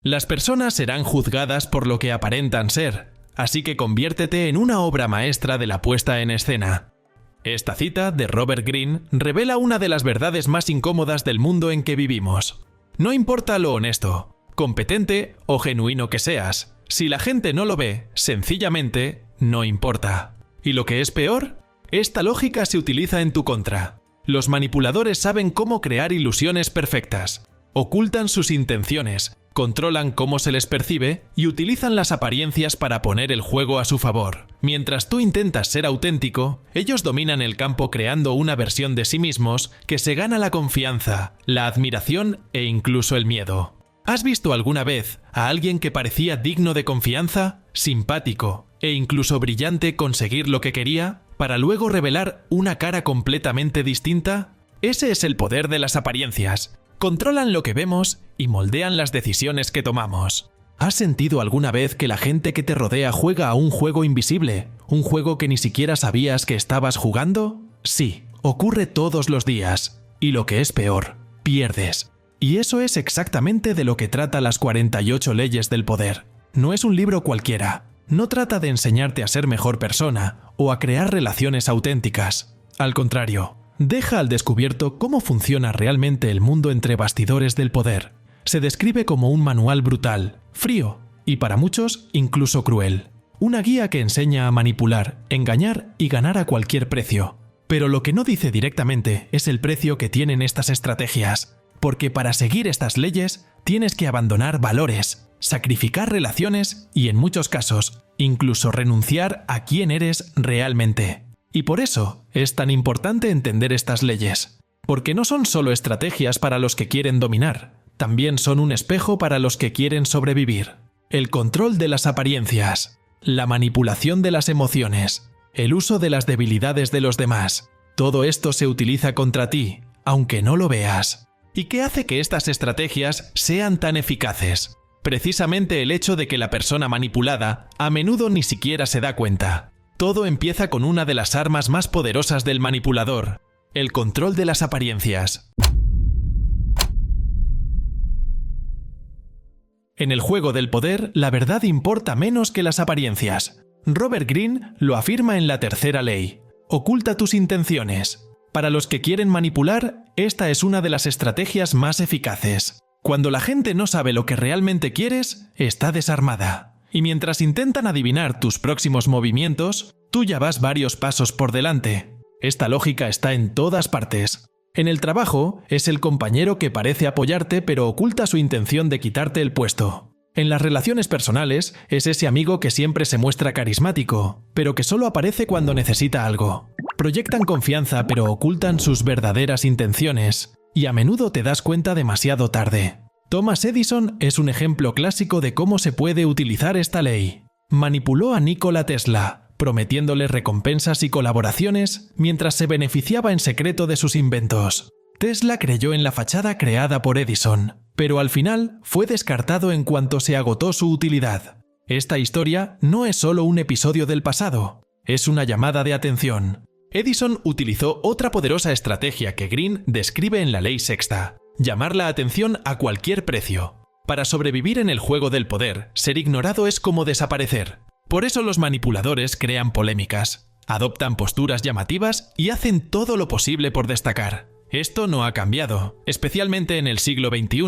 Las personas serán juzgadas por lo que aparentan ser, así que conviértete en una obra maestra de la puesta en escena. Esta cita de Robert Greene revela una de las verdades más incómodas del mundo en que vivimos. No importa lo honesto, competente o genuino que seas, si la gente no lo ve, sencillamente no importa. Y lo que es peor, esta lógica se utiliza en tu contra. Los manipuladores saben cómo crear ilusiones perfectas, ocultan sus intenciones, controlan cómo se les percibe y utilizan las apariencias para poner el juego a su favor. Mientras tú intentas ser auténtico, ellos dominan el campo creando una versión de sí mismos que se gana la confianza, la admiración e incluso el miedo. ¿Has visto alguna vez a alguien que parecía digno de confianza, simpático e incluso brillante conseguir lo que quería, para luego revelar una cara completamente distinta? Ese es el poder de las apariencias. Controlan lo que vemos y moldean las decisiones que tomamos. ¿Has sentido alguna vez que la gente que te rodea juega a un juego invisible? ¿Un juego que ni siquiera sabías que estabas jugando? Sí, ocurre todos los días. Y lo que es peor, pierdes. Y eso es exactamente de lo que trata las 48 leyes del poder. No es un libro cualquiera. No trata de enseñarte a ser mejor persona o a crear relaciones auténticas. Al contrario, deja al descubierto cómo funciona realmente el mundo entre bastidores del poder. Se describe como un manual brutal, frío y para muchos incluso cruel. Una guía que enseña a manipular, engañar y ganar a cualquier precio. Pero lo que no dice directamente es el precio que tienen estas estrategias. Porque para seguir estas leyes tienes que abandonar valores, sacrificar relaciones y en muchos casos incluso renunciar a quién eres realmente. Y por eso es tan importante entender estas leyes, porque no son solo estrategias para los que quieren dominar, también son un espejo para los que quieren sobrevivir. El control de las apariencias, la manipulación de las emociones, el uso de las debilidades de los demás, todo esto se utiliza contra ti, aunque no lo veas. ¿Y qué hace que estas estrategias sean tan eficaces? Precisamente el hecho de que la persona manipulada a menudo ni siquiera se da cuenta. Todo empieza con una de las armas más poderosas del manipulador, el control de las apariencias. En el juego del poder, la verdad importa menos que las apariencias. Robert Greene lo afirma en la tercera ley. Oculta tus intenciones. Para los que quieren manipular, esta es una de las estrategias más eficaces. Cuando la gente no sabe lo que realmente quieres, está desarmada. Y mientras intentan adivinar tus próximos movimientos, tú ya vas varios pasos por delante. Esta lógica está en todas partes. En el trabajo, es el compañero que parece apoyarte pero oculta su intención de quitarte el puesto. En las relaciones personales, es ese amigo que siempre se muestra carismático, pero que solo aparece cuando necesita algo. Proyectan confianza pero ocultan sus verdaderas intenciones, y a menudo te das cuenta demasiado tarde. Thomas Edison es un ejemplo clásico de cómo se puede utilizar esta ley. Manipuló a Nikola Tesla, prometiéndole recompensas y colaboraciones mientras se beneficiaba en secreto de sus inventos. Tesla creyó en la fachada creada por Edison, pero al final fue descartado en cuanto se agotó su utilidad. Esta historia no es solo un episodio del pasado, es una llamada de atención. Edison utilizó otra poderosa estrategia que Greene describe en la ley sexta: llamar la atención a cualquier precio. Para sobrevivir en el juego del poder, ser ignorado es como desaparecer. Por eso los manipuladores crean polémicas, adoptan posturas llamativas y hacen todo lo posible por destacar. Esto no ha cambiado, especialmente en el siglo XXI.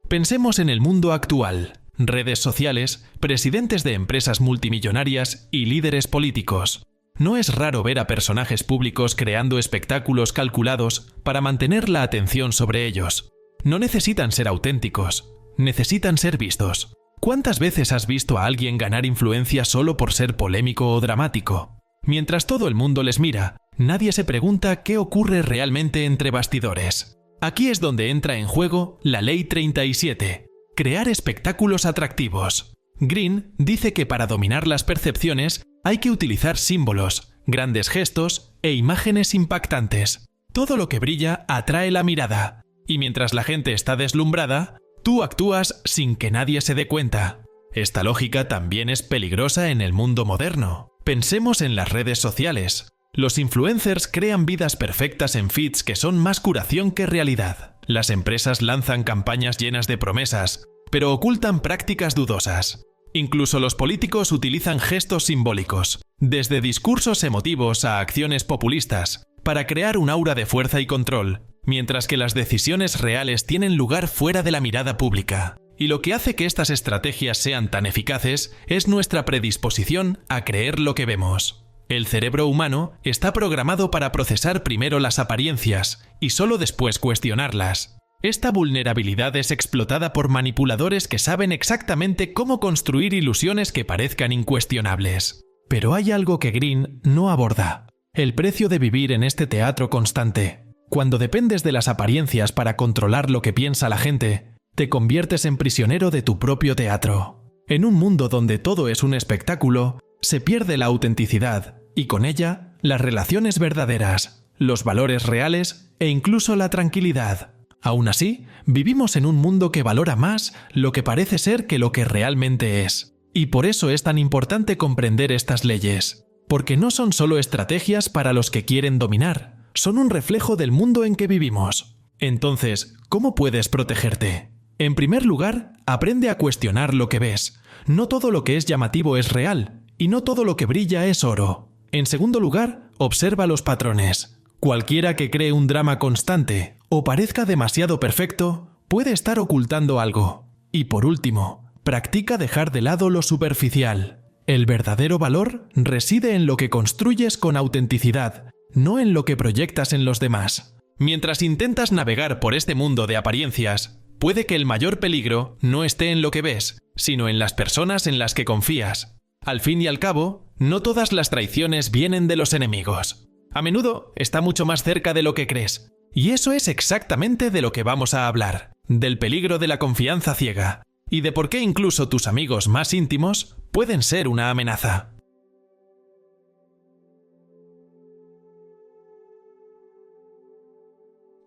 Pensemos en el mundo actual: redes sociales, presidentes de empresas multimillonarias y líderes políticos. No es raro ver a personajes públicos creando espectáculos calculados para mantener la atención sobre ellos. No necesitan ser auténticos, necesitan ser vistos. ¿Cuántas veces has visto a alguien ganar influencia solo por ser polémico o dramático? Mientras todo el mundo les mira, nadie se pregunta qué ocurre realmente entre bastidores. Aquí es donde entra en juego la Ley 37, crear espectáculos atractivos. Greene dice que para dominar las percepciones hay que utilizar símbolos, grandes gestos e imágenes impactantes. Todo lo que brilla atrae la mirada, y mientras la gente está deslumbrada, tú actúas sin que nadie se dé cuenta. Esta lógica también es peligrosa en el mundo moderno. Pensemos en las redes sociales. Los influencers crean vidas perfectas en feeds que son más curación que realidad. Las empresas lanzan campañas llenas de promesas, pero ocultan prácticas dudosas. Incluso los políticos utilizan gestos simbólicos, desde discursos emotivos a acciones populistas, para crear un aura de fuerza y control, mientras que las decisiones reales tienen lugar fuera de la mirada pública. Y lo que hace que estas estrategias sean tan eficaces es nuestra predisposición a creer lo que vemos. El cerebro humano está programado para procesar primero las apariencias y solo después cuestionarlas. Esta vulnerabilidad es explotada por manipuladores que saben exactamente cómo construir ilusiones que parezcan incuestionables. Pero hay algo que Green no aborda: el precio de vivir en este teatro constante. Cuando dependes de las apariencias para controlar lo que piensa la gente, te conviertes en prisionero de tu propio teatro. En un mundo donde todo es un espectáculo, se pierde la autenticidad y con ella las relaciones verdaderas, los valores reales e incluso la tranquilidad. Aún así, vivimos en un mundo que valora más lo que parece ser que lo que realmente es. Y por eso es tan importante comprender estas leyes, porque no son solo estrategias para los que quieren dominar, son un reflejo del mundo en que vivimos. Entonces, ¿cómo puedes protegerte? En primer lugar, aprende a cuestionar lo que ves. No todo lo que es llamativo es real, y no todo lo que brilla es oro. En segundo lugar, observa los patrones. Cualquiera que cree un drama constante o parezca demasiado perfecto puede estar ocultando algo. Y por último, practica dejar de lado lo superficial. El verdadero valor reside en lo que construyes con autenticidad, no en lo que proyectas en los demás. Mientras intentas navegar por este mundo de apariencias, puede que el mayor peligro no esté en lo que ves, sino en las personas en las que confías. Al fin y al cabo, no todas las traiciones vienen de los enemigos. A menudo está mucho más cerca de lo que crees. Y eso es exactamente de lo que vamos a hablar, del peligro de la confianza ciega, y de por qué incluso tus amigos más íntimos pueden ser una amenaza.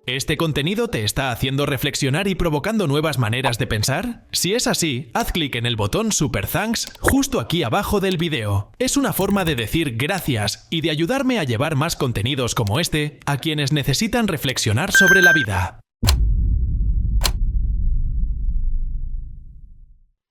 ¿Este contenido te está haciendo reflexionar y provocando nuevas maneras de pensar? Si es así, haz clic en el botón Super Thanks justo aquí abajo del video. Es una forma de decir gracias y de ayudarme a llevar más contenidos como este a quienes necesitan reflexionar sobre la vida.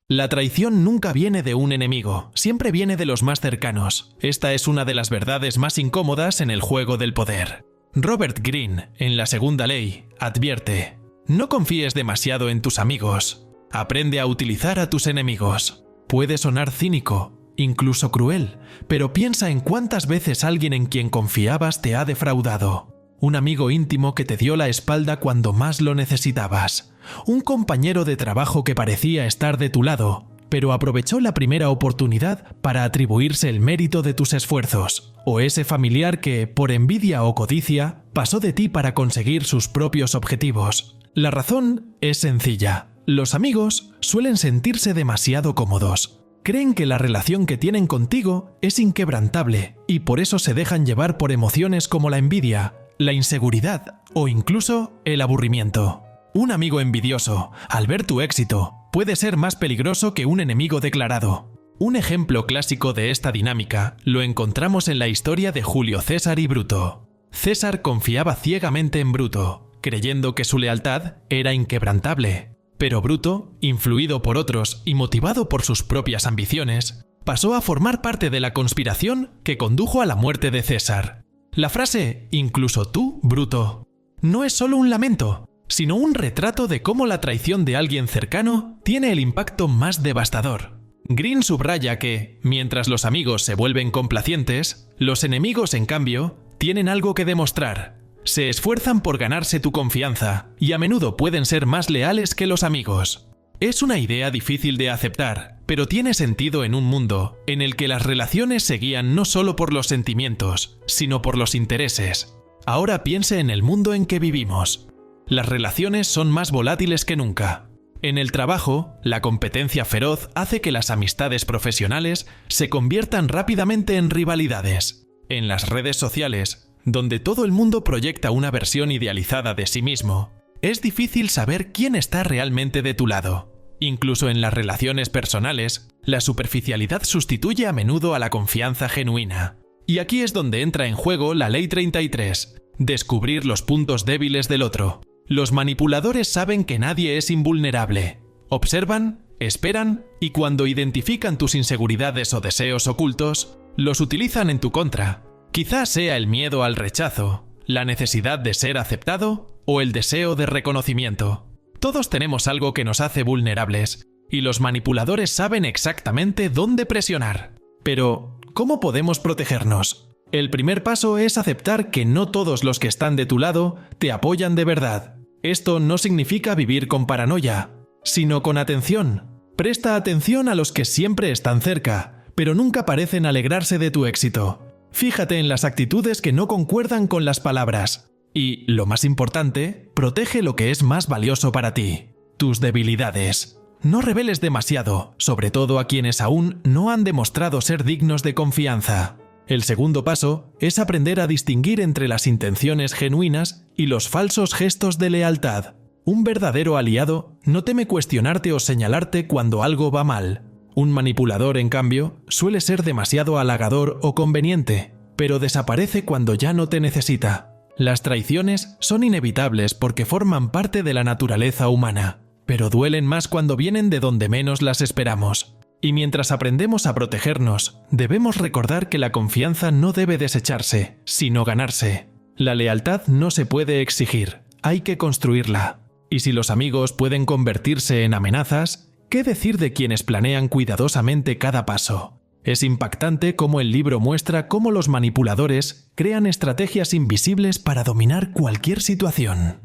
La traición nunca viene de un enemigo, siempre viene de los más cercanos. Esta es una de las verdades más incómodas en el juego del poder. Robert Greene, en La Segunda Ley, advierte: no confíes demasiado en tus amigos. Aprende a utilizar a tus enemigos. Puede sonar cínico, incluso cruel, pero piensa en cuántas veces alguien en quien confiabas te ha defraudado. Un amigo íntimo que te dio la espalda cuando más lo necesitabas. Un compañero de trabajo que parecía estar de tu lado, pero aprovechó la primera oportunidad para atribuirse el mérito de tus esfuerzos. O ese familiar que, por envidia o codicia, pasó de ti para conseguir sus propios objetivos. La razón es sencilla. Los amigos suelen sentirse demasiado cómodos. Creen que la relación que tienen contigo es inquebrantable y por eso se dejan llevar por emociones como la envidia, la inseguridad o incluso el aburrimiento. Un amigo envidioso, al ver tu éxito, puede ser más peligroso que un enemigo declarado. Un ejemplo clásico de esta dinámica lo encontramos en la historia de Julio César y Bruto. César confiaba ciegamente en Bruto, creyendo que su lealtad era inquebrantable. Pero Bruto, influido por otros y motivado por sus propias ambiciones, pasó a formar parte de la conspiración que condujo a la muerte de César. La frase «incluso tú, Bruto» no es solo un lamento, sino un retrato de cómo la traición de alguien cercano tiene el impacto más devastador. Greene subraya que, mientras los amigos se vuelven complacientes, los enemigos, en cambio, tienen algo que demostrar. Se esfuerzan por ganarse tu confianza y a menudo pueden ser más leales que los amigos. Es una idea difícil de aceptar, pero tiene sentido en un mundo en el que las relaciones se guían no solo por los sentimientos, sino por los intereses. Ahora piense en el mundo en que vivimos. Las relaciones son más volátiles que nunca. En el trabajo, la competencia feroz hace que las amistades profesionales se conviertan rápidamente en rivalidades. En las redes sociales, donde todo el mundo proyecta una versión idealizada de sí mismo, es difícil saber quién está realmente de tu lado. Incluso en las relaciones personales, la superficialidad sustituye a menudo a la confianza genuina. Y aquí es donde entra en juego la Ley 33, descubrir los puntos débiles del otro. Los manipuladores saben que nadie es invulnerable. Observan, esperan y cuando identifican tus inseguridades o deseos ocultos, los utilizan en tu contra. Quizás sea el miedo al rechazo, la necesidad de ser aceptado o el deseo de reconocimiento. Todos tenemos algo que nos hace vulnerables y los manipuladores saben exactamente dónde presionar. Pero, ¿cómo podemos protegernos? El primer paso es aceptar que no todos los que están de tu lado te apoyan de verdad. Esto no significa vivir con paranoia, sino con atención. Presta atención a los que siempre están cerca, pero nunca parecen alegrarse de tu éxito. Fíjate en las actitudes que no concuerdan con las palabras. Y, lo más importante, protege lo que es más valioso para ti, tus debilidades. No reveles demasiado, sobre todo a quienes aún no han demostrado ser dignos de confianza. El segundo paso es aprender a distinguir entre las intenciones genuinas y los falsos gestos de lealtad. Un verdadero aliado no teme cuestionarte o señalarte cuando algo va mal. Un manipulador, en cambio, suele ser demasiado halagador o conveniente, pero desaparece cuando ya no te necesita. Las traiciones son inevitables porque forman parte de la naturaleza humana, pero duelen más cuando vienen de donde menos las esperamos. Y mientras aprendemos a protegernos, debemos recordar que la confianza no debe desecharse, sino ganarse. La lealtad no se puede exigir, hay que construirla. Y si los amigos pueden convertirse en amenazas, ¿qué decir de quienes planean cuidadosamente cada paso? Es impactante cómo el libro muestra cómo los manipuladores crean estrategias invisibles para dominar cualquier situación.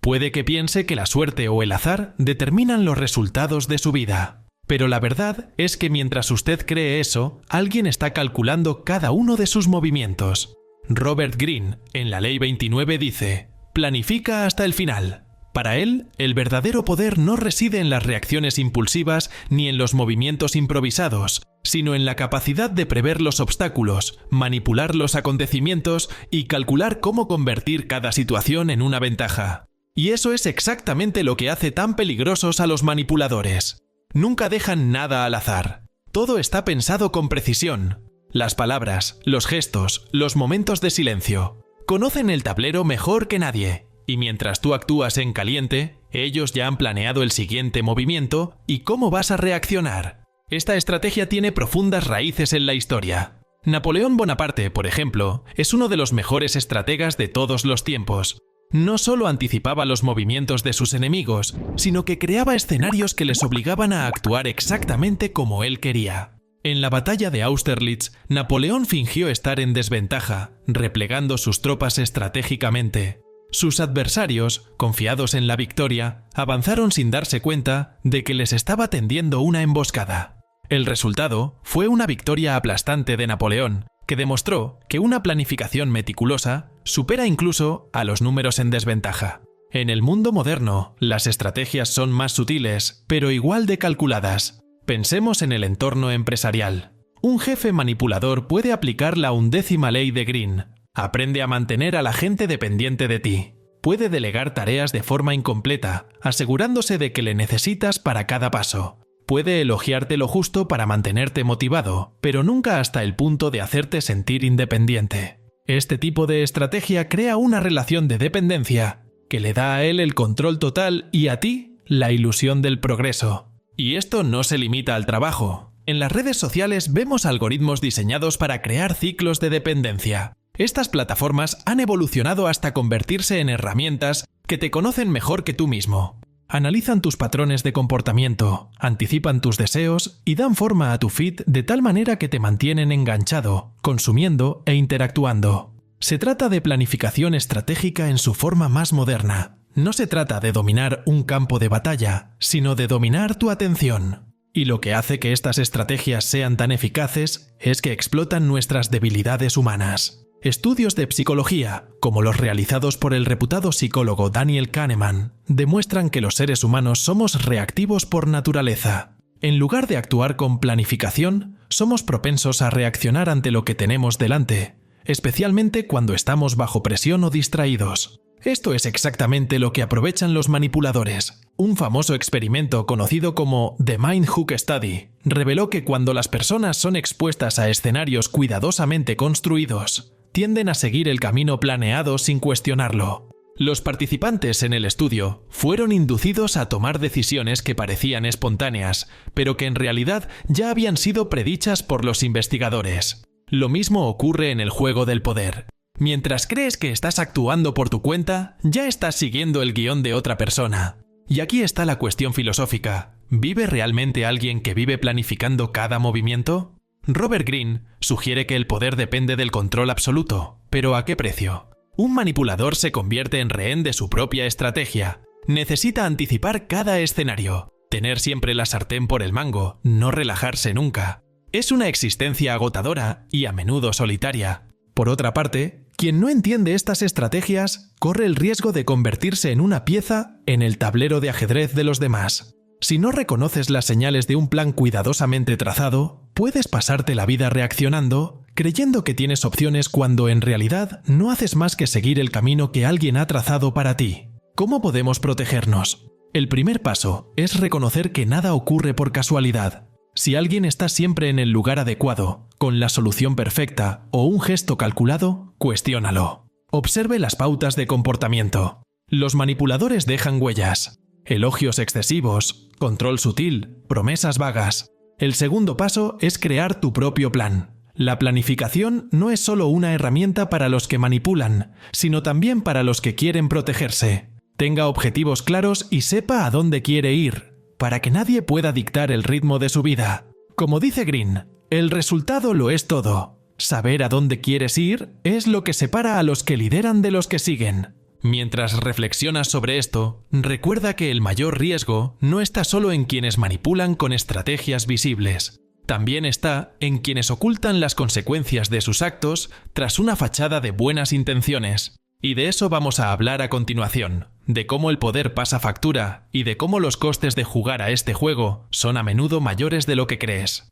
Puede que piense que la suerte o el azar determinan los resultados de su vida. Pero la verdad es que mientras usted cree eso, alguien está calculando cada uno de sus movimientos. Robert Greene, en La Ley 29, dice: planifica hasta el final. Para él, el verdadero poder no reside en las reacciones impulsivas ni en los movimientos improvisados, sino en la capacidad de prever los obstáculos, manipular los acontecimientos y calcular cómo convertir cada situación en una ventaja. Y eso es exactamente lo que hace tan peligrosos a los manipuladores. Nunca dejan nada al azar. Todo está pensado con precisión. Las palabras, los gestos, los momentos de silencio. Conocen el tablero mejor que nadie. Y mientras tú actúas en caliente, ellos ya han planeado el siguiente movimiento y cómo vas a reaccionar. Esta estrategia tiene profundas raíces en la historia. Napoleón Bonaparte, por ejemplo, es uno de los mejores estrategas de todos los tiempos. No solo anticipaba los movimientos de sus enemigos, sino que creaba escenarios que les obligaban a actuar exactamente como él quería. En la batalla de Austerlitz, Napoleón fingió estar en desventaja, replegando sus tropas estratégicamente. Sus adversarios, confiados en la victoria, avanzaron sin darse cuenta de que les estaba tendiendo una emboscada. El resultado fue una victoria aplastante de Napoleón, que demostró que una planificación meticulosa supera incluso a los números en desventaja. En el mundo moderno, las estrategias son más sutiles, pero igual de calculadas. Pensemos en el entorno empresarial. Un jefe manipulador puede aplicar la 11ª ley de Greene. Aprende a mantener a la gente dependiente de ti. Puede delegar tareas de forma incompleta, asegurándose de que le necesitas para cada paso. Puede elogiarte lo justo para mantenerte motivado, pero nunca hasta el punto de hacerte sentir independiente. Este tipo de estrategia crea una relación de dependencia que le da a él el control total y a ti la ilusión del progreso. Y esto no se limita al trabajo. En las redes sociales vemos algoritmos diseñados para crear ciclos de dependencia. Estas plataformas han evolucionado hasta convertirse en herramientas que te conocen mejor que tú mismo. Analizan tus patrones de comportamiento, anticipan tus deseos y dan forma a tu feed de tal manera que te mantienen enganchado, consumiendo e interactuando. Se trata de planificación estratégica en su forma más moderna. No se trata de dominar un campo de batalla, sino de dominar tu atención. Y lo que hace que estas estrategias sean tan eficaces es que explotan nuestras debilidades humanas. Estudios de psicología, como los realizados por el reputado psicólogo Daniel Kahneman, demuestran que los seres humanos somos reactivos por naturaleza. En lugar de actuar con planificación, somos propensos a reaccionar ante lo que tenemos delante, especialmente cuando estamos bajo presión o distraídos. Esto es exactamente lo que aprovechan los manipuladores. Un famoso experimento conocido como The Mind Hook Study reveló que cuando las personas son expuestas a escenarios cuidadosamente construidos, tienden a seguir el camino planeado sin cuestionarlo. Los participantes en el estudio fueron inducidos a tomar decisiones que parecían espontáneas, pero que en realidad ya habían sido predichas por los investigadores. Lo mismo ocurre en el juego del poder. Mientras crees que estás actuando por tu cuenta, ya estás siguiendo el guión de otra persona. Y aquí está la cuestión filosófica. ¿Vive realmente alguien que vive planificando cada movimiento? Robert Greene sugiere que el poder depende del control absoluto, pero ¿a qué precio? Un manipulador se convierte en rehén de su propia estrategia. Necesita anticipar cada escenario, tener siempre la sartén por el mango, no relajarse nunca. Es una existencia agotadora y a menudo solitaria. Por otra parte, quien no entiende estas estrategias corre el riesgo de convertirse en una pieza en el tablero de ajedrez de los demás. Si no reconoces las señales de un plan cuidadosamente trazado, puedes pasarte la vida reaccionando, creyendo que tienes opciones cuando en realidad no haces más que seguir el camino que alguien ha trazado para ti. ¿Cómo podemos protegernos? El primer paso es reconocer que nada ocurre por casualidad. Si alguien está siempre en el lugar adecuado, con la solución perfecta o un gesto calculado, cuestiónalo. Observe las pautas de comportamiento. Los manipuladores dejan huellas. Elogios excesivos, control sutil, promesas vagas. El segundo paso es crear tu propio plan. La planificación no es solo una herramienta para los que manipulan, sino también para los que quieren protegerse. Tenga objetivos claros y sepa a dónde quiere ir, para que nadie pueda dictar el ritmo de su vida. Como dice Greene, el resultado lo es todo. Saber a dónde quieres ir es lo que separa a los que lideran de los que siguen. Mientras reflexionas sobre esto, recuerda que el mayor riesgo no está solo en quienes manipulan con estrategias visibles. También está en quienes ocultan las consecuencias de sus actos tras una fachada de buenas intenciones. Y de eso vamos a hablar a continuación, de cómo el poder pasa factura y de cómo los costes de jugar a este juego son a menudo mayores de lo que crees.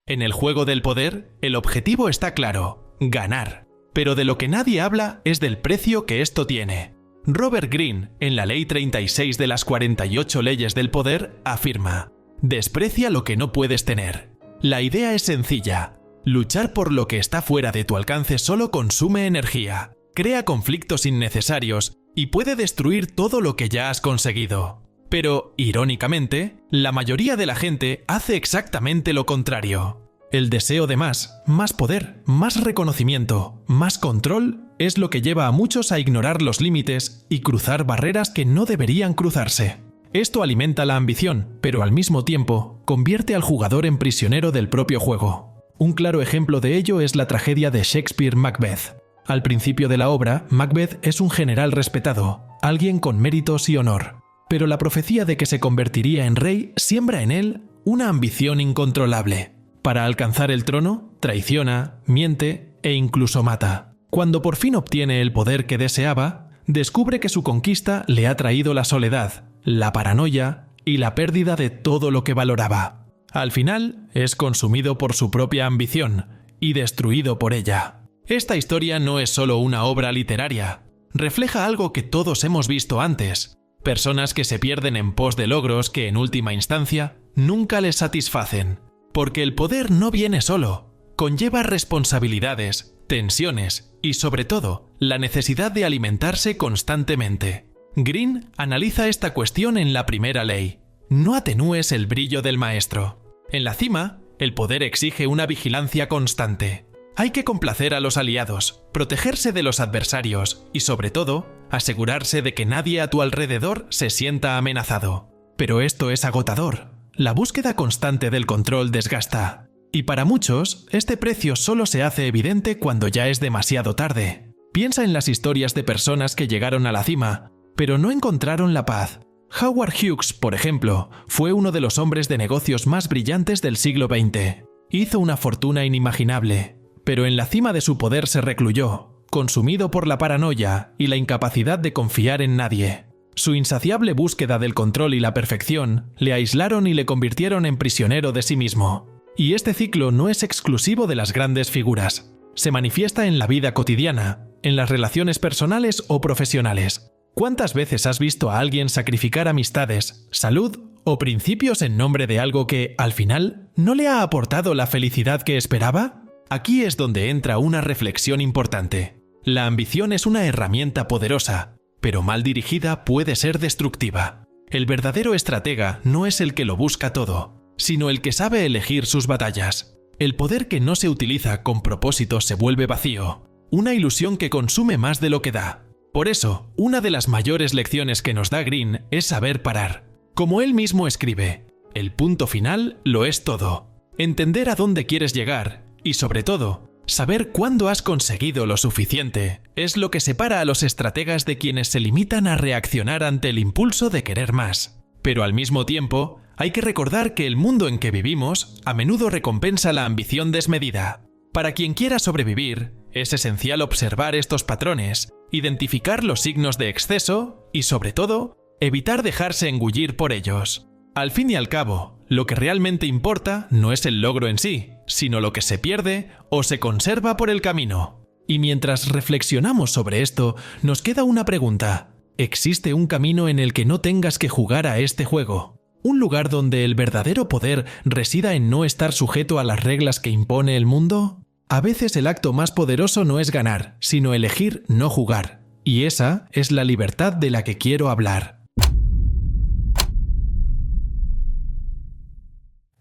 En el juego del poder, el objetivo está claro: ganar. Pero de lo que nadie habla es del precio que esto tiene. Robert Greene, en la Ley 36 de las 48 leyes del poder, afirma: desprecia lo que no puedes tener. La idea es sencilla. Luchar por lo que está fuera de tu alcance solo consume energía, crea conflictos innecesarios y puede destruir todo lo que ya has conseguido. Pero, irónicamente, la mayoría de la gente hace exactamente lo contrario. El deseo de más poder, más reconocimiento, más control es lo que lleva a muchos a ignorar los límites y cruzar barreras que no deberían cruzarse. Esto alimenta la ambición, pero al mismo tiempo convierte al jugador en prisionero del propio juego. Un claro ejemplo de ello es la tragedia de Shakespeare Macbeth. Al principio de la obra, Macbeth es un general respetado, alguien con méritos y honor. Pero la profecía de que se convertiría en rey siembra en él una ambición incontrolable. Para alcanzar el trono, traiciona, miente e incluso mata. Cuando por fin obtiene el poder que deseaba, descubre que su conquista le ha traído la soledad, la paranoia y la pérdida de todo lo que valoraba. Al final, es consumido por su propia ambición y destruido por ella. Esta historia no es solo una obra literaria. Refleja algo que todos hemos visto antes. Personas que se pierden en pos de logros que, en última instancia, nunca les satisfacen. Porque el poder no viene solo. Conlleva responsabilidades, tensiones y, sobre todo, la necesidad de alimentarse constantemente. Greene analiza esta cuestión en la primera ley. No atenúes el brillo del maestro. En la cima, el poder exige una vigilancia constante. Hay que complacer a los aliados, protegerse de los adversarios y, sobre todo, asegurarse de que nadie a tu alrededor se sienta amenazado. Pero esto es agotador. La búsqueda constante del control desgasta. Y para muchos, este precio solo se hace evidente cuando ya es demasiado tarde. Piensa en las historias de personas que llegaron a la cima, pero no encontraron la paz. Howard Hughes, por ejemplo, fue uno de los hombres de negocios más brillantes del siglo XX. Hizo una fortuna inimaginable, pero en la cima de su poder se recluyó, consumido por la paranoia y la incapacidad de confiar en nadie. Su insaciable búsqueda del control y la perfección le aislaron y le convirtieron en prisionero de sí mismo. Y este ciclo no es exclusivo de las grandes figuras. Se manifiesta en la vida cotidiana, en las relaciones personales o profesionales. ¿Cuántas veces has visto a alguien sacrificar amistades, salud o principios en nombre de algo que, al final, no le ha aportado la felicidad que esperaba? Aquí es donde entra una reflexión importante. La ambición es una herramienta poderosa, pero mal dirigida puede ser destructiva. El verdadero estratega no es el que lo busca todo, sino el que sabe elegir sus batallas. El poder que no se utiliza con propósito se vuelve vacío, una ilusión que consume más de lo que da. Por eso, una de las mayores lecciones que nos da Green es saber parar. Como él mismo escribe, el punto final lo es todo. Entender a dónde quieres llegar y, sobre todo, saber cuándo has conseguido lo suficiente es lo que separa a los estrategas de quienes se limitan a reaccionar ante el impulso de querer más. Pero al mismo tiempo, hay que recordar que el mundo en que vivimos a menudo recompensa la ambición desmedida. Para quien quiera sobrevivir, es esencial observar estos patrones, identificar los signos de exceso y, sobre todo, evitar dejarse engullir por ellos. Al fin y al cabo, lo que realmente importa no es el logro en sí, sino lo que se pierde o se conserva por el camino. Y mientras reflexionamos sobre esto, nos queda una pregunta. ¿Existe un camino en el que no tengas que jugar a este juego? ¿Un lugar donde el verdadero poder resida en no estar sujeto a las reglas que impone el mundo? A veces el acto más poderoso no es ganar, sino elegir no jugar. Y esa es la libertad de la que quiero hablar.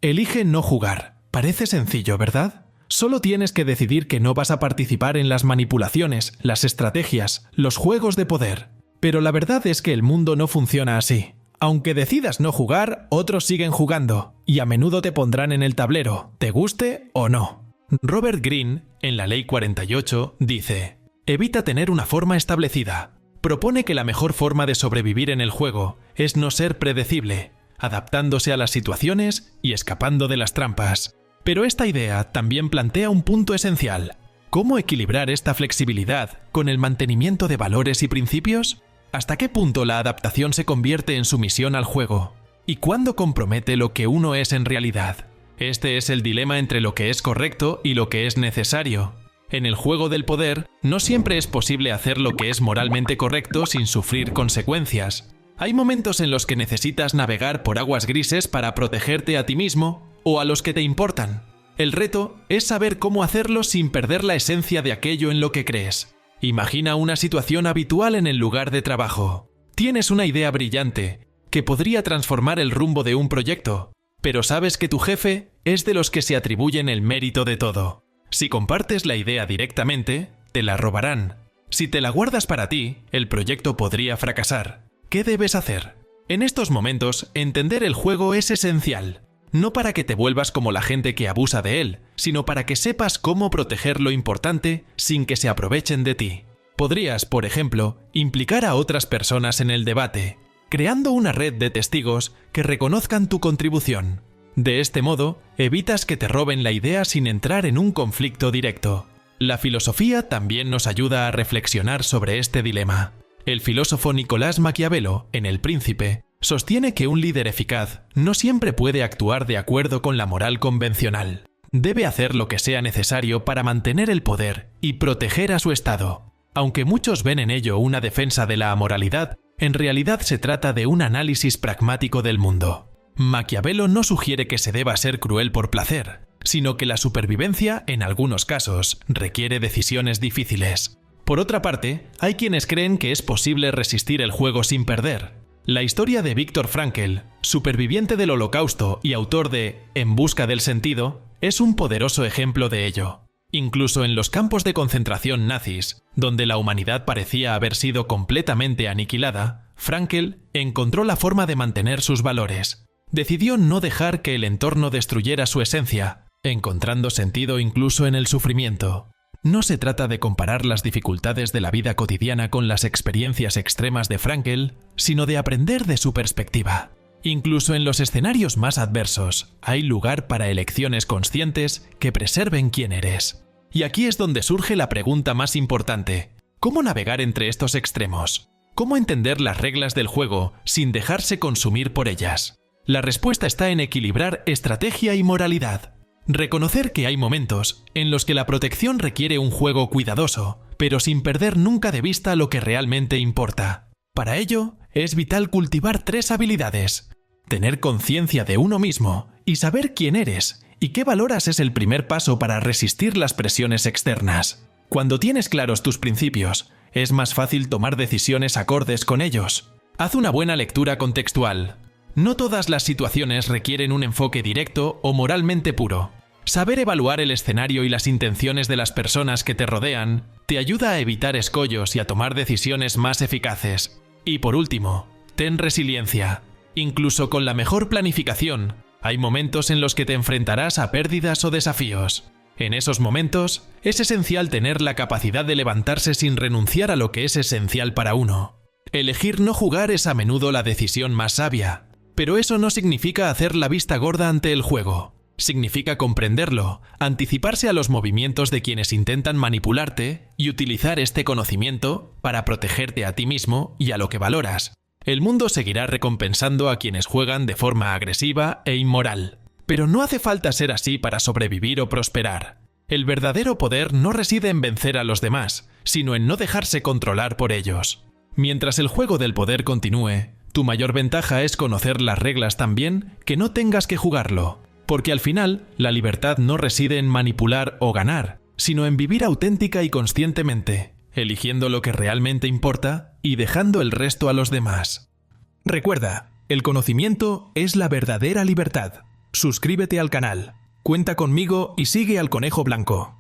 Elige no jugar. Parece sencillo, ¿verdad? Solo tienes que decidir que no vas a participar en las manipulaciones, las estrategias, los juegos de poder. Pero la verdad es que el mundo no funciona así. Aunque decidas no jugar, otros siguen jugando, y a menudo te pondrán en el tablero, te guste o no. Robert Greene, en la Ley 48, dice: evita tener una forma establecida. Propone que la mejor forma de sobrevivir en el juego es no ser predecible, adaptándose a las situaciones y escapando de las trampas. Pero esta idea también plantea un punto esencial. ¿Cómo equilibrar esta flexibilidad con el mantenimiento de valores y principios? ¿Hasta qué punto la adaptación se convierte en sumisión al juego? ¿Y cuándo compromete lo que uno es en realidad? Este es el dilema entre lo que es correcto y lo que es necesario. En el juego del poder, no siempre es posible hacer lo que es moralmente correcto sin sufrir consecuencias. Hay momentos en los que necesitas navegar por aguas grises para protegerte a ti mismo o a los que te importan. El reto es saber cómo hacerlo sin perder la esencia de aquello en lo que crees. Imagina una situación habitual en el lugar de trabajo. Tienes una idea brillante que podría transformar el rumbo de un proyecto, pero sabes que tu jefe es de los que se atribuyen el mérito de todo. Si compartes la idea directamente, te la robarán. Si te la guardas para ti, el proyecto podría fracasar. ¿Qué debes hacer? En estos momentos, entender el juego es esencial. No para que te vuelvas como la gente que abusa de él, sino para que sepas cómo proteger lo importante sin que se aprovechen de ti. Podrías, por ejemplo, implicar a otras personas en el debate, creando una red de testigos que reconozcan tu contribución. De este modo, evitas que te roben la idea sin entrar en un conflicto directo. La filosofía también nos ayuda a reflexionar sobre este dilema. El filósofo Nicolás Maquiavelo, en El Príncipe, sostiene que un líder eficaz no siempre puede actuar de acuerdo con la moral convencional. Debe hacer lo que sea necesario para mantener el poder y proteger a su Estado. Aunque muchos ven en ello una defensa de la amoralidad, en realidad se trata de un análisis pragmático del mundo. Maquiavelo no sugiere que se deba ser cruel por placer, sino que la supervivencia, en algunos casos, requiere decisiones difíciles. Por otra parte, hay quienes creen que es posible resistir el juego sin perder. La historia de Viktor Frankl, superviviente del Holocausto y autor de En busca del sentido, es un poderoso ejemplo de ello. Incluso en los campos de concentración nazis, donde la humanidad parecía haber sido completamente aniquilada, Frankl encontró la forma de mantener sus valores. Decidió no dejar que el entorno destruyera su esencia, encontrando sentido incluso en el sufrimiento. No se trata de comparar las dificultades de la vida cotidiana con las experiencias extremas de Frankl, sino de aprender de su perspectiva. Incluso en los escenarios más adversos, hay lugar para elecciones conscientes que preserven quién eres. Y aquí es donde surge la pregunta más importante: ¿cómo navegar entre estos extremos? ¿Cómo entender las reglas del juego sin dejarse consumir por ellas? La respuesta está en equilibrar estrategia y moralidad. Reconocer que hay momentos en los que la protección requiere un juego cuidadoso, pero sin perder nunca de vista lo que realmente importa. Para ello, es vital cultivar 3 habilidades: tener conciencia de uno mismo y saber quién eres y qué valoras es el primer paso para resistir las presiones externas. Cuando tienes claros tus principios, es más fácil tomar decisiones acordes con ellos. Haz una buena lectura contextual. No todas las situaciones requieren un enfoque directo o moralmente puro. Saber evaluar el escenario y las intenciones de las personas que te rodean te ayuda a evitar escollos y a tomar decisiones más eficaces. Y por último, ten resiliencia. Incluso con la mejor planificación, hay momentos en los que te enfrentarás a pérdidas o desafíos. En esos momentos, es esencial tener la capacidad de levantarse sin renunciar a lo que es esencial para uno. Elegir no jugar es a menudo la decisión más sabia, pero eso no significa hacer la vista gorda ante el juego. Significa comprenderlo, anticiparse a los movimientos de quienes intentan manipularte y utilizar este conocimiento para protegerte a ti mismo y a lo que valoras. El mundo seguirá recompensando a quienes juegan de forma agresiva e inmoral. Pero no hace falta ser así para sobrevivir o prosperar. El verdadero poder no reside en vencer a los demás, sino en no dejarse controlar por ellos. Mientras el juego del poder continúe, tu mayor ventaja es conocer las reglas tan bien que no tengas que jugarlo. Porque al final, la libertad no reside en manipular o ganar, sino en vivir auténtica y conscientemente, eligiendo lo que realmente importa y dejando el resto a los demás. Recuerda, el conocimiento es la verdadera libertad. Suscríbete al canal, cuenta conmigo y sigue al Conejo Blanco.